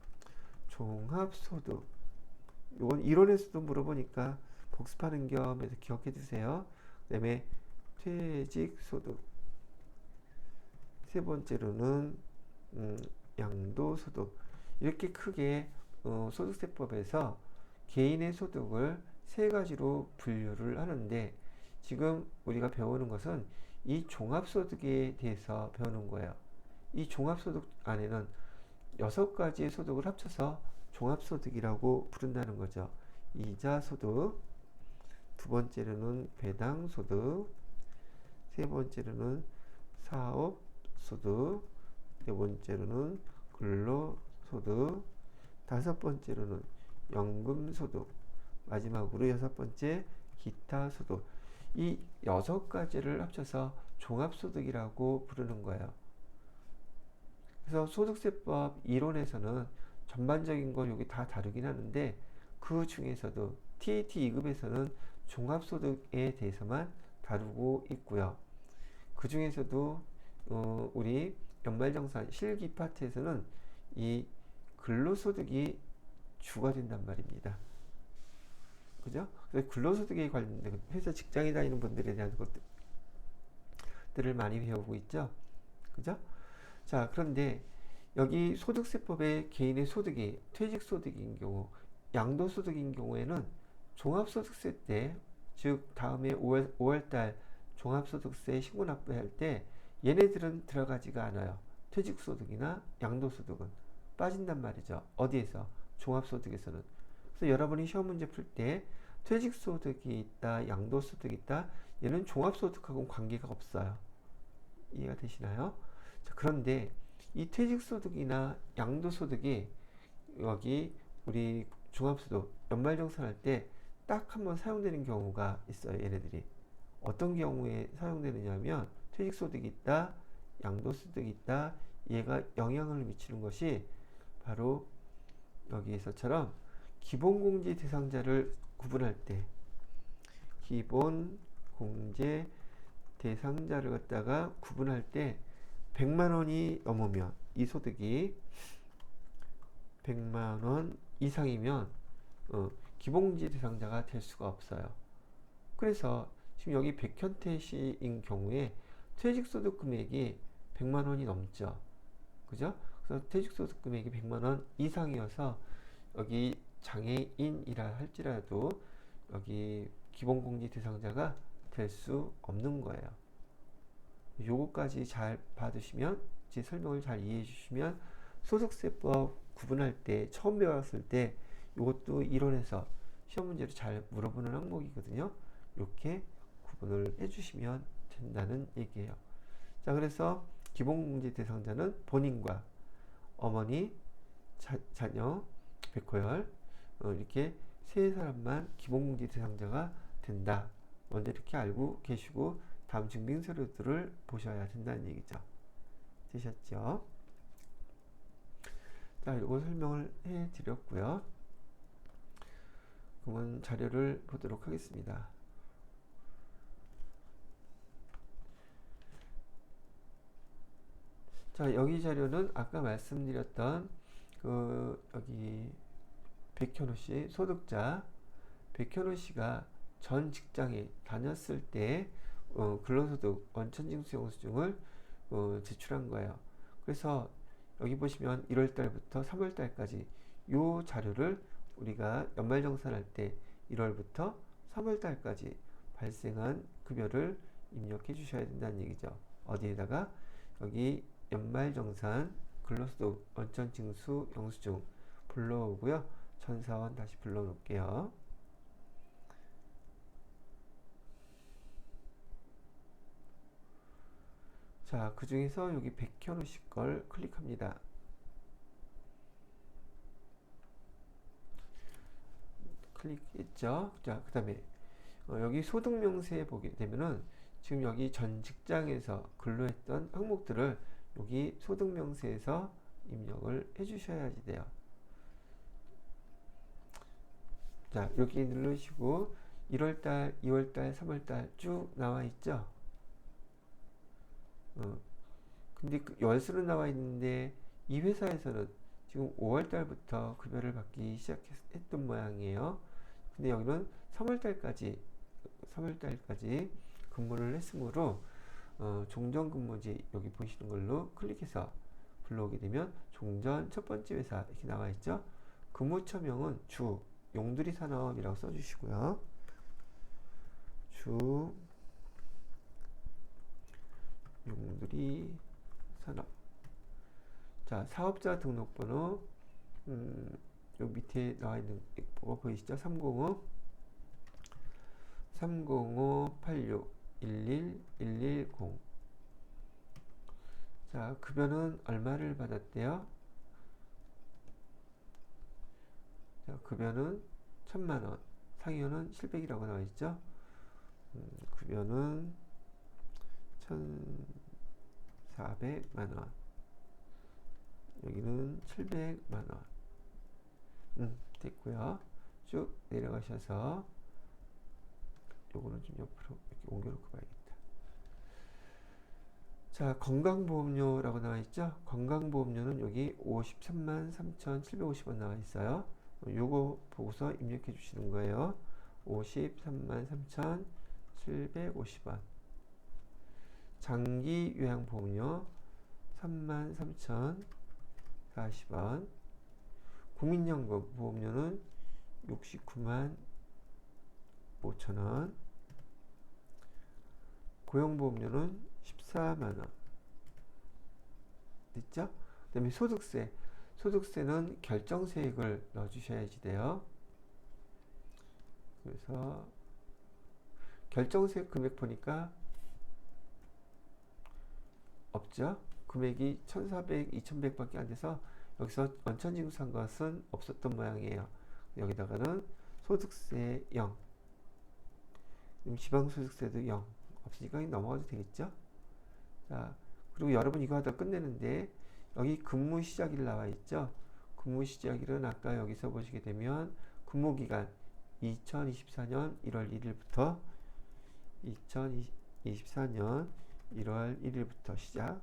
종합소득. 이건 이론에서도 물어보니까 복습하는 겸해서 기억해 두세요. 그 다음에 퇴직소득. 세 번째로는 양도소득. 이렇게 크게 소득세법에서 개인의 소득을 세 가지로 분류를 하는데, 지금 우리가 배우는 것은 이 종합소득에 대해서 배우는 거예요. 이 종합소득 안에는 6가지의 소득을 합쳐서 종합소득이라고 부른다는 거죠. 이자소득, 두 번째로는 배당소득, 세 번째로는 사업소득, 네 번째로는 근로소득, 다섯 번째로는 연금소득, 마지막으로 여섯 번째 기타소득. 이 6가지를 합쳐서 종합소득이라고 부르는 거예요. 그래서 소득세법 이론에서는 전반적인 건 여기 다 다루긴 하는데, 그 중에서도 TAT 2급에서는 종합소득에 대해서만 다루고 있고요. 그 중에서도 우리 연말정산 실기 파트에서는 이 근로소득이 주가 된단 말입니다. 그죠? 그래서 근로소득에 관련된 회사 직장에 다니는 분들에 대한 것들을 많이 배우고 있죠. 그죠? 자, 그런데 여기 소득세법의 개인의 소득이 퇴직소득인 경우, 양도소득인 경우에는 종합소득세 때, 즉 다음에 5월달 종합소득세 신고 납부할 때 얘네들은 들어가지가 않아요. 퇴직소득이나 양도소득은 빠진단 말이죠. 어디에서? 종합소득에서는. 그래서 여러분이 시험 문제 풀 때 퇴직소득이 있다, 양도소득이 있다, 얘는 종합소득하고는 관계가 없어요. 이해가 되시나요? 자, 그런데 이 퇴직소득이나 양도소득이 여기 우리 종합소득 연말정산할 때 딱 한 번 사용되는 경우가 있어요. 얘네들이 어떤 경우에 사용되느냐 하면, 퇴직소득이 있다, 양도소득이 있다, 얘가 영향을 미치는 것이 바로 여기에서처럼 기본공제 대상자를 구분할 때, 기본공제 대상자를 갖다가 구분할 때 100만원이 넘으면, 이 소득이 100만원 이상이면 기본공제 대상자가 될 수가 없어요. 그래서 지금 여기 백현태 씨인 경우에 퇴직소득 금액이 100만원이 넘죠. 그죠? 그래서 퇴직소득 금액이 100만원 이상이어서 여기 장애인이라 할지라도 여기 기본공제 대상자가 될 수 없는 거예요. 요거까지 잘 봐두시면, 제 설명을 잘 이해해 주시면, 소득세법 구분할 때 처음 배웠을 때 이것도 이론에서 시험 문제로 잘 물어보는 항목이거든요. 이렇게 구분을 해주시면 된다는 얘기예요. 자, 그래서 기본공제 대상자는 본인과 어머니, 자녀, 백호열 이렇게 세 사람만 기본공제 대상자가 된다. 먼저 이렇게 알고 계시고 다음 증빙서류들을 보셔야 된다는 얘기죠. 되셨죠? 자, 이거 설명을 해드렸고요. 그러면 자료를 보도록 하겠습니다. 자, 여기 자료는 아까 말씀드렸던 여기 백현우 씨, 소득자 백현우 씨가 전 직장에 다녔을 때 근로소득 원천징수 영수증을 제출한 거예요. 그래서 여기 보시면 1월달부터 3월달까지 요 자료를 우리가 연말정산할 때 1월부터 3월달까지 발생한 급여를 입력해 주셔야 된다는 얘기죠. 어디에다가? 여기 연말정산 근로소득 원천징수 영수증 불러오고요. 전사원 다시 불러 놓을게요. 자, 그 중에서 여기 백현우 씨 걸 클릭합니다. 클릭했죠. 자, 그 다음에 여기 소득명세에 보게 되면은 지금 여기 전 직장에서 근로했던 항목들을 여기 소득명세에서 입력을 해주셔야지 돼요. 자, 여기 누르시고 1월달, 2월달, 3월달 쭉 나와 있죠. 근데 그 열수로 나와 있는데 이 회사에서는 지금 5월 달부터 급여를 받기 시작했던 모양이에요. 근데 여기는 3월 달까지 근무를 했으므로 종전근무지 여기 보시는 걸로 클릭해서 불러오게 되면 종전 첫 번째 회사 이렇게 나와 있죠. 근무처명은 주 용두리 산업이라고 써주시고요. 주 용두리 산업. 자, 사업자 등록번호 요 밑에 나와 있는 거 보이시죠? 305 86 11 110. 자, 급여는 얼마를 받았대요? 자, 급여는 1000만원, 상여는 700이라고 나와 있죠? 급여는 1400만원, 여기는 700만원. 됐고요. 쭉 내려가셔서 요거는 좀 옆으로 이렇게 옮겨놓고 봐야겠다. 자, 건강보험료라고 나와 있죠? 건강보험료는 여기 53만 3,750원 나와 있어요. 요거 보고서 입력해 주시는 거예요. 53만 3,750원. 장기 요양보험료 3만 3,040원. 국민연금 보험료는 69만 5천원. 고용보험료는 14만원. 됐죠? 그 다음에 소득세. 소득세는 결정세액을 넣어주셔야지 돼요. 그래서 결정세액 금액 보니까 없죠? 금액이 1,400, 2,100 밖에 안 돼서 여기서 원천징수한 것은 없었던 모양이에요. 여기다가는 소득세 0, 지방소득세도 0 없으니까 넘어가도 되겠죠. 자, 그리고 여러분 이거 하다 끝내는데 여기 근무 시작일 나와 있죠. 근무 시작일은 아까 여기서 보시게 되면 근무기간 2024년 1월 1일부터 2024년 1월 1일부터 시작.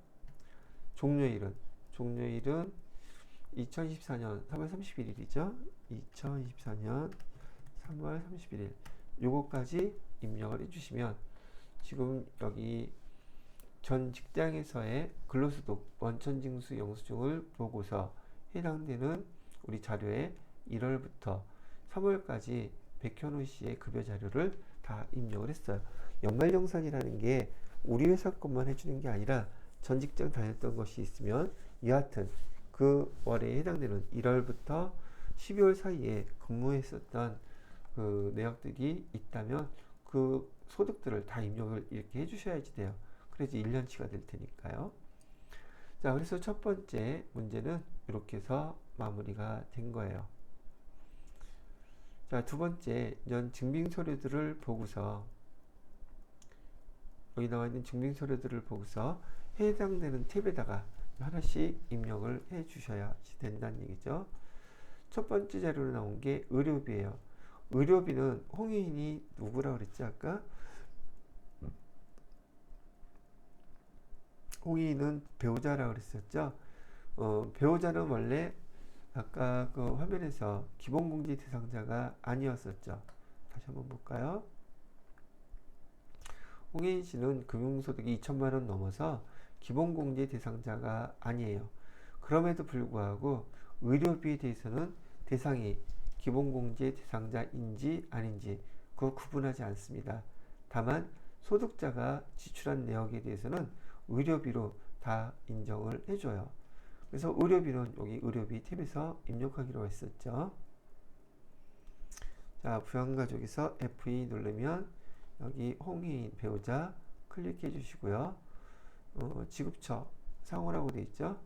종료일은 2024년 3월 31일이죠. 2024년 3월 31일 요거까지 입력을 해주시면 지금 여기 전 직장에서의 근로소득 원천징수 영수증을 보고서 해당되는 우리 자료에 1월부터 3월까지 백현우 씨의 급여 자료를 다 입력을 했어요. 연말정산이라는 게 우리 회사 것만 해주는 게 아니라 전 직장 다녔던 것이 있으면 여하튼 그 월에 해당되는 1월부터 12월 사이에 근무했었던 그 내역들이 있다면 그 소득들을 다 입력을 이렇게 해주셔야지 돼요. 그래야지 1년치가 될 테니까요. 자, 그래서 첫 번째 문제는 이렇게 해서 마무리가 된 거예요. 자, 두 번째, 연 증빙서류들을 보고서 여기 나와 있는 증빙서류들을 보고서 해당되는 탭에다가 하나씩 입력을 해 주셔야 된다는 얘기죠. 첫 번째 자료로 나온 게 의료비예요. 의료비는 홍해인이 누구라고 그랬지 아까? 홍해인은 배우자라고 그랬었죠. 배우자는 원래 아까 그 화면에서 기본공제 대상자가 아니었었죠. 다시 한번 볼까요? 홍혜인 씨는 금융소득이 2천만 원 넘어서 기본공제 대상자가 아니에요. 그럼에도 불구하고 의료비에 대해서는 대상이 기본공제 대상자인지 아닌지 그 구분하지 않습니다. 다만 소득자가 지출한 내역에 대해서는 의료비로 다 인정을 해줘요. 그래서 의료비는 여기 의료비 탭에서 입력하기로 했었죠. 자, 부양가족에서 F2 누르면 여기 홍혜인 배우자 클릭해 주시고요. 지급처 상호라고 되어 있죠.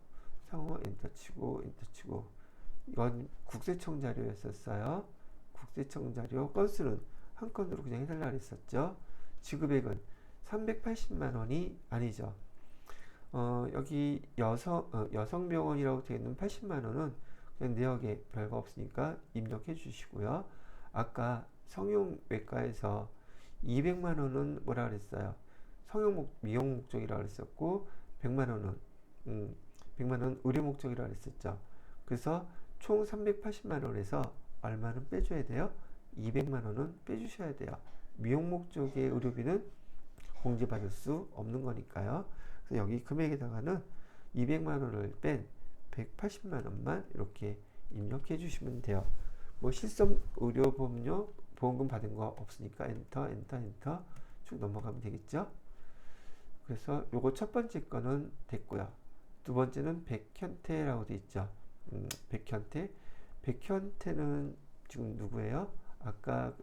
상호 엔터 치고 이건 국세청 자료였었어요. 국세청 자료 건수는 한 건으로 그냥 해달라 그랬었죠. 지급액은 380만 원이 아니죠. 여기 여성병원이라고 되어 있는 80만 원은 그냥 내역에 별거 없으니까 입력해 주시고요. 아까 성형외과에서 200만 원은 뭐라 그랬어요? 미용 목적이라고 그랬었고 100만 원은 의료 목적이라고 그랬었죠. 그래서 총 380만 원에서 얼마는 빼줘야 돼요? 200만 원은 빼주셔야 돼요. 미용 목적의 의료비는 공제받을 수 없는 거니까요. 그래서 여기 금액에다가는 200만 원을 뺀 180만 원만 이렇게 입력해 주시면 돼요. 뭐 실손 의료보험료 보험금 받은 거 없으니까 엔터 엔터 엔터 쭉 넘어가면 되겠죠. 그래서 요거 첫 번째 거는 됐고요. 두 번째는 백현태라고 돼 있죠. 백현태. 백현태는 지금 누구예요? 아까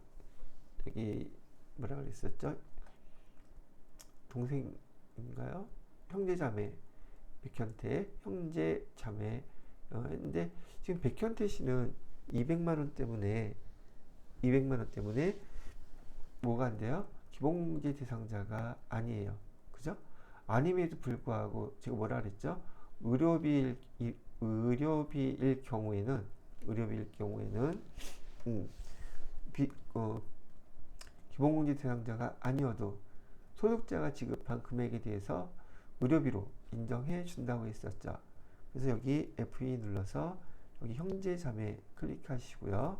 여기 뭐라 그랬었죠? 동생인가요? 형제자매. 백현태 형제자매 했는데 지금 백현태 씨는 200만 원 때문에 뭐가 안 돼요? 기본공제 대상자가 아니에요. 그죠? 아님에도 불구하고 제가 뭐라 그랬죠? 의료비일 경우에는 기본공제 대상자가 아니어도 소득자가 지급한 금액에 대해서 의료비로 인정해 준다고 했었죠. 그래서 여기 F2 눌러서 여기 형제자매 클릭하시고요.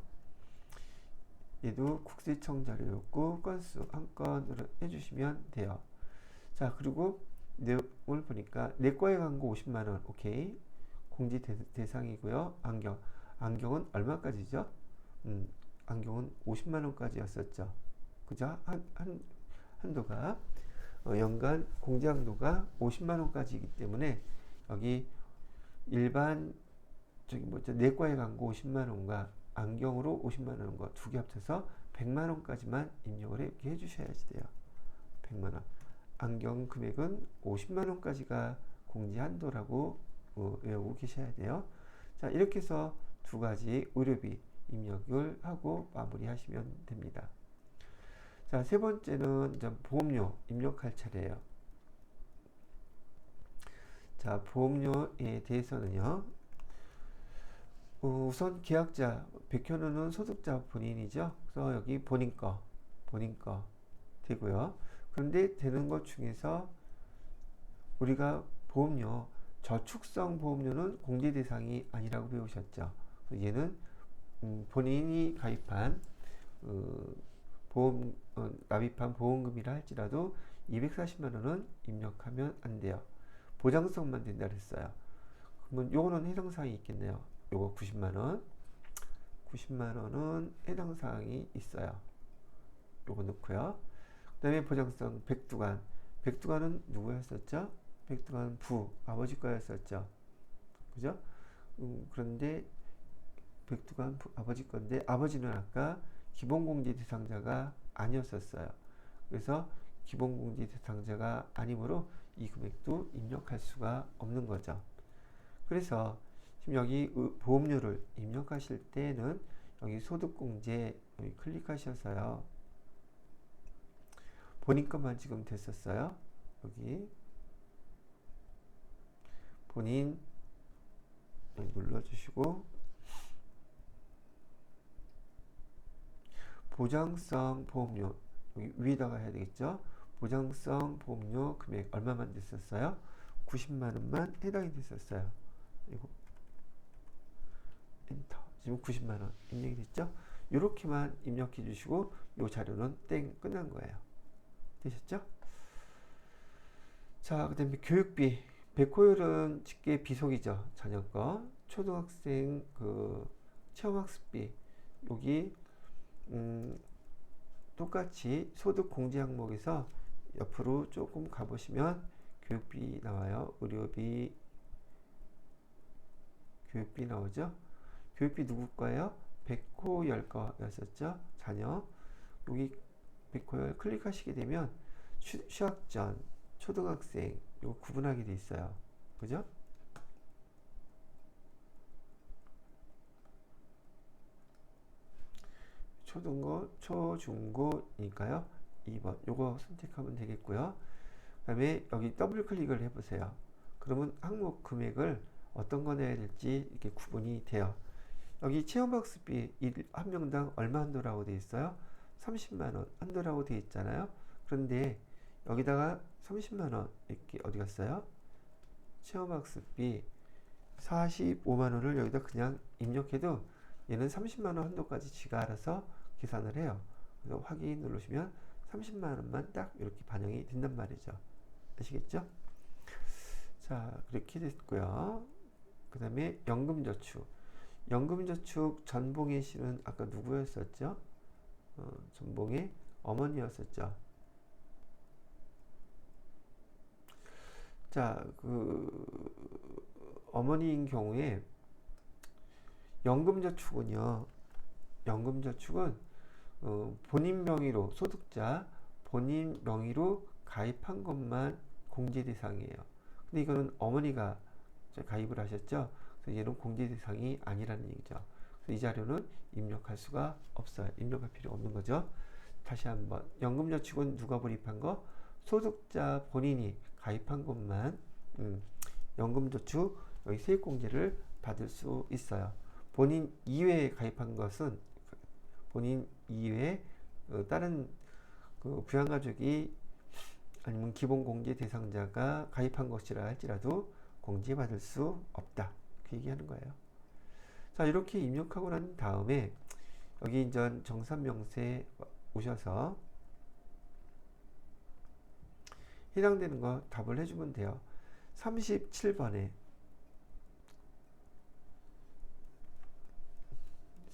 얘도 국세청 자료 요구 건수 한 건으로 해주시면 돼요. 자, 그리고 내용을 보니까 내과에 광고 50만 원, 오케이. 공제 대상이고요. 안경은 얼마까지죠? 안경은 50만 원까지였었죠. 그죠? 한도가 연간 공제 한도가 50만 원까지이기 때문에 여기 일반 내과에 광고 50만 원과 안경으로 50만 원과 두 개 합쳐서 100만 원까지만 입력을 이렇게 해주셔야지 돼요. 100만 원. 안경 금액은 50만 원까지가 공제 한도라고 외우고 계셔야 돼요. 자, 이렇게 해서 두 가지 의료비 입력을 하고 마무리하시면 됩니다. 자, 세 번째는 이제 보험료 입력할 차례예요. 자, 보험료에 대해서는요. 우선 계약자 백현우는 소득자 본인이죠. 그래서 여기 본인 거 되고요. 그런데 되는 것 중에서 우리가 보험료 저축성 보험료는 공제 대상이 아니라고 배우셨죠. 얘는 본인이 가입한 납입한 보험금이라 할지라도 240만 원은 입력하면 안 돼요. 보장성만 된다 그랬어요. 그러면 요거는 해당 사항이 있겠네요. 요거 90만 원은 해당 사항이 있어요. 요거 넣고요. 그 다음에 보장성 백두관은 누구였었죠? 백두관 아버지 거였었죠. 그죠? 그런데 백두관 아버지 건데 아버지는 아까 기본공제 대상자가 아니었었어요. 그래서 기본공제 대상자가 아니므로 이 금액도 입력할 수가 없는 거죠. 그래서 지금 여기 보험료를 입력하실 때는 여기 소득공제 여기 클릭하셔서요. 본인 것만 지금 됐었어요. 여기 본인 눌러주시고 보장성 보험료 여기 위에다가 해야 되겠죠. 보장성 보험료 금액 얼마만 됐었어요? 90만 원만 해당이 됐었어요. 이거 엔터. 지금 90만 원 입력이 됐죠? 이렇게만 입력해 주시고 이 자료는 땡 끝난 거예요. 되셨죠? 자, 그 다음에 교육비 백호율은 직계 비속이죠. 자녀 거 초등학생 체험학습비 여기 똑같이 소득 공제 항목에서 옆으로 조금 가보시면 교육비 나와요. 의료비 교육비 나오죠. 교육비 누구 거예요? 백호열 거였었죠. 자녀 여기 백호열 클릭하시게 되면 휴학 전 초등학생 이거 구분하게 돼 있어요. 그죠? 초중고니까요. 2번 요거 선택하면 되겠고요. 그 다음에 여기 더블 클릭을 해보세요. 그러면 항목 금액을 어떤 거 내야 될지 이렇게 구분이 돼요. 여기 체험학습비 한 명당 얼마 한도라고 되어 있어요? 30만원 한도라고 되어 있잖아요. 그런데 여기다가 30만원 이렇게 어디 갔어요? 체험학습비 45만 원을 여기다 그냥 입력해도 얘는 30만 원 한도까지 지가 알아서 계산을 해요. 그래서 확인 누르시면 30만 원만 딱 이렇게 반영이 된단 말이죠. 아시겠죠? 자, 그렇게 됐고요. 그 다음에 연금저축. 연금저축 전봉의 씨는 아까 누구였었죠? 전봉의 어머니였었죠. 자, 어머니인 경우에 연금저축은요, 연금저축은 본인 명의로 소득자 본인 명의로 가입한 것만 공제 대상이에요. 근데 이거는 어머니가 가입을 하셨죠. 그래서 얘는 공제 대상이 아니라는 얘기죠. 그래서 이 자료는 입력할 수가 없어요. 입력할 필요 없는 거죠. 다시 한번 연금저축은 누가 불입한 거? 소득자 본인이 가입한 것만 연금저축 여기 세액공제를 받을 수 있어요. 본인 이외에 가입한 것은 본인 이외에 다른 부양가족이 아니면 기본공제 대상자가 가입한 것이라 할지라도 공제받을 수 없다. 그 얘기하는 거예요. 자, 이렇게 입력하고 난 다음에 여기 이제 정산명세 오셔서 해당되는 거 답을 해주면 돼요. 37번에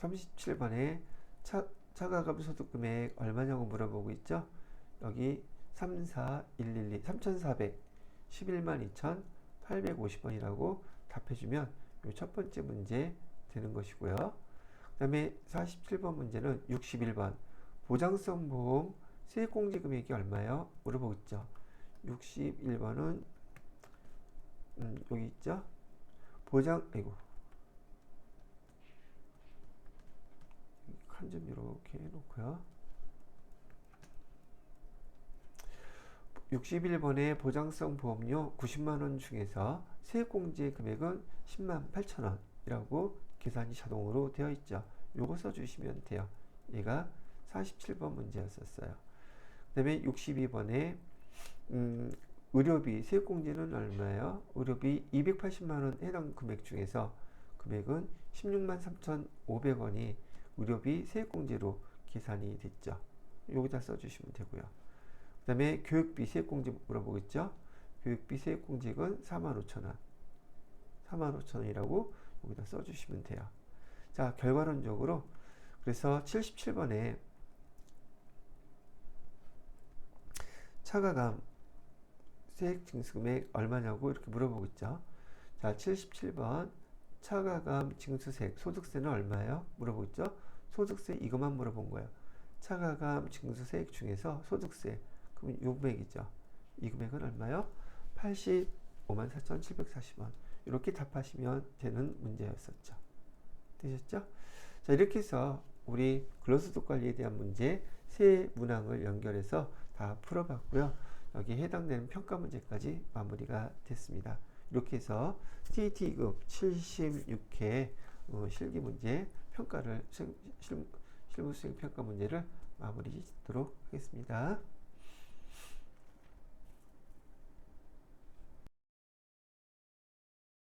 37번에 차가감 소득금액 얼마냐고 물어보고 있죠. 여기 34112 3411만 2850원이라고 답해주면 이 첫 번째 문제 되는 것이고요. 그 다음에 47번 문제는 61번 보장성 보험 세액공제 금액이 얼마요? 물어보고 있죠. 61번은 여기 있죠. 아이고 칸 좀 이렇게 해놓고요. 61번의 보장성 보험료 90만원 중에서 세액공제 금액은 10만 8천원이라고 계산이 자동으로 되어 있죠. 요거 써주시면 돼요. 얘가 47번 문제였었어요. 그 다음에 62번에 의료비 세액공제는 얼마예요? 의료비 280만원 해당 금액 중에서 금액은 16만 3,500원이 의료비 세액공제로 계산이 됐죠. 여기다 써주시면 되고요. 그 다음에 교육비 세액공제 물어보겠죠. 교육비 세액공제액은 45,000원 45,000원이라고 여기다 써주시면 돼요. 자, 결과론적으로 그래서 77번에 차가감 세액 징수금액 얼마냐고 이렇게 물어보고 있죠. 자, 77번 차가감 징수세액 소득세는 얼마예요? 물어보고 있죠. 소득세 이것만 물어본 거예요. 차가감 징수세액 중에서 소득세 그럼 요 금액이죠. 이 금액은 얼마요? 85만 4,740원. 이렇게 답하시면 되는 문제였었죠. 되셨죠? 자, 이렇게 해서 우리 근로소득 관리에 대한 문제 세 문항을 연결해서 다 풀어봤고요. 여기 해당되는 평가 문제까지 마무리가 됐습니다. 이렇게 해서 TT급 76회 실기 문제 평가를 실무 수행 평가 문제를 마무리 짓도록 하겠습니다.